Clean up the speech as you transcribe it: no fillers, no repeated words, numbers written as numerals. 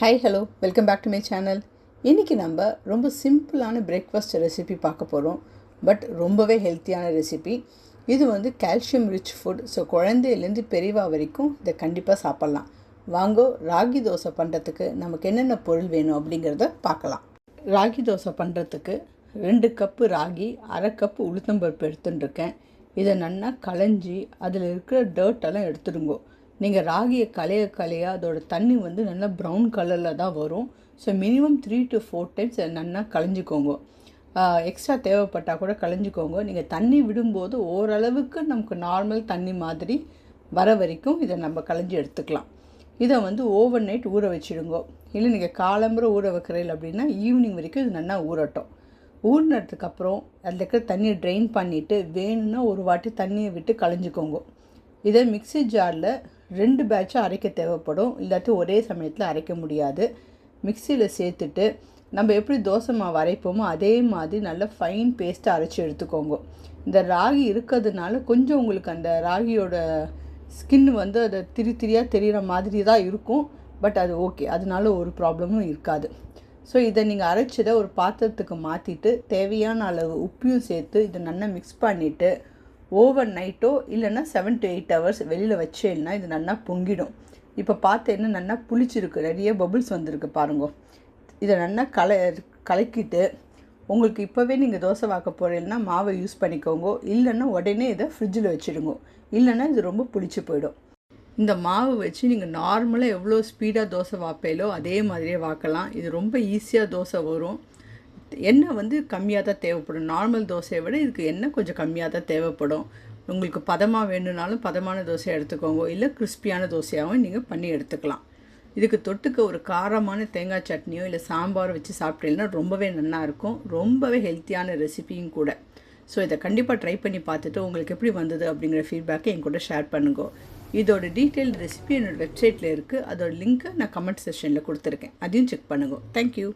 Hi hello welcome back to my channel. இன்றைக்கி நம்ம ரொம்ப சிம்பிளான பிரேக்ஃபாஸ்ட் ரெசிபி பார்க்க போகிறோம். பட் ரொம்பவே ஹெல்த்தியான ரெசிபி. இது வந்து கால்சியம் ரிச் ஃபுட். ஸோ குழந்தையிலேருந்து பெரியவா வரைக்கும் இதை கண்டிப்பாக சாப்பிட்லாம். வாங்கோ ராகி தோசை பண்ணுறதுக்கு நமக்கு என்னென்ன பொருள் வேணும் அப்படிங்கிறத பார்க்கலாம். ராகி தோசை பண்ணுறதுக்கு 2 கப்பு ராகி, 1/2 கப்பு உளுத்தம்பருப்பு எடுத்துட்டுருக்கேன். இதை நல்லா களைஞ்சி அதில் இருக்கிற டர்ட்டெல்லாம் எடுத்துடுங்கோ. நீங்கள் ராகியை களைய அதோட தண்ணி வந்து நல்லா ப்ரௌன் கலரில் தான் வரும். ஸோ மினிமம் 3 to 4 டைம்ஸ் நல்லா களைஞ்சிக்கோங்க. எக்ஸ்ட்ரா தேவைப்பட்டால் கூட களைஞ்சிக்கோங்க. நீங்கள் தண்ணி விடும்போது ஓரளவுக்கு நமக்கு நார்மல் தண்ணி மாதிரி வர வரைக்கும் இதை நம்ம களைஞ்சி எடுத்துக்கலாம். இதை வந்து ஓவர் நைட் ஊற வச்சுடுங்கோ. இல்லை நீங்கள் காலம்புற ஊற வைக்கிறீங்க அப்படின்னா ஈவினிங் வரைக்கும் இது நல்லா ஊறட்டும். ஊறினதுக்கப்புறம் அதில் இருக்கிற தண்ணியை ட்ரெயின் பண்ணிவிட்டு வேணும்னா ஒரு வாட்டி தண்ணியை விட்டு களைஞ்சிக்கோங்க. இதை மிக்ஸி ஜாரில் 2 பேட்சாக அரைக்க தேவைப்படும். இல்லாட்டி ஒரே சமயத்தில் அரைக்க முடியாது. மிக்சியில் சேர்த்துட்டு நம்ம எப்படி தோசை மாவு அரைப்போமோ அதே மாதிரி நல்ல ஃபைன் பேஸ்ட்டாக அரைச்சி எடுத்துக்கோங்க. இந்த ராகி இருக்கிறதுனால கொஞ்சம் உங்களுக்கு அந்த ராகியோட ஸ்கின் வந்து அதை திரியாக தெரிகிற மாதிரி தான் இருக்கும். பட் அது ஓகே, அதனால ஒரு ப்ராப்ளமும் இருக்காது. ஸோ இதை நீங்கள் அரைச்சதை ஒரு பாத்திரத்துக்கு மாற்றிட்டு தேவையான அளவு உப்பையும் சேர்த்து இதை நல்லா மிக்ஸ் பண்ணிவிட்டு ஓவர் நைட்டோ இல்லைன்னா 7 to 8 hours வெளியில் வச்சேன்னா இது நல்லா பொங்கிடும். இப்போ பார்த்தேன்னா நல்லா புளிச்சிருக்கு, நிறைய பபுள்ஸ் வந்திருக்கு பாருங்க. இதை நல்லா கலக்கிட்டு உங்களுக்கு இப்போவே நீங்கள் தோசை வாக்க போகிறீங்கன்னா மாவை யூஸ் பண்ணிக்கோங்க. இல்லைன்னா உடனே இதை ஃப்ரிட்ஜில் வச்சுடுங்க. இல்லைன்னா இது ரொம்ப புளிச்சு போயிடும். இந்த மாவு வச்சு நீங்கள் நார்மலாக எவ்வளோ ஸ்பீடாக தோசை வாப்பேலோ அதே மாதிரியே வாக்கலாம். இது ரொம்ப ஈஸியாக தோசை வரும். எண்ணெய் வந்து கம்மியாக தான் தேவைப்படும். நார்மல் தோசையை விட இதுக்கு எண்ணெய் கொஞ்சம் கம்மியாக தான் தேவைப்படும். உங்களுக்கு பதமாக வேணும்னாலும் பதமான தோசையை எடுத்துக்கோங்க. இல்லை கிறிஸ்பியான தோசையாகவும் நீங்கள் பண்ணி எடுத்துக்கலாம். இதுக்கு தொட்டுக்க ஒரு காரமான தேங்காய் சட்னியோ இல்லை சாம்பாரோ வச்சு சாப்பிட்டீங்கன்னா ரொம்பவே நல்லாயிருக்கும். ரொம்பவே ஹெல்த்தியான ரெசிபியும் கூட. ஸோ இதை கண்டிப்பாக ட்ரை பண்ணி பார்த்துட்டு உங்களுக்கு எப்படி வந்தது அப்படிங்கிற ஃபீட்பேக்கை என் கூட ஷேர் பண்ணுங்க. இதோட டீட்டெயில் ரெசிபி என்னோடய வெப்சைட்டில் இருக்குது. அதோட லிங்க்கை நான் கமெண்ட் செக்ஷனில் கொடுத்துருக்கேன். அதையும் செக் பண்ணுங்க. தேங்க்யூ.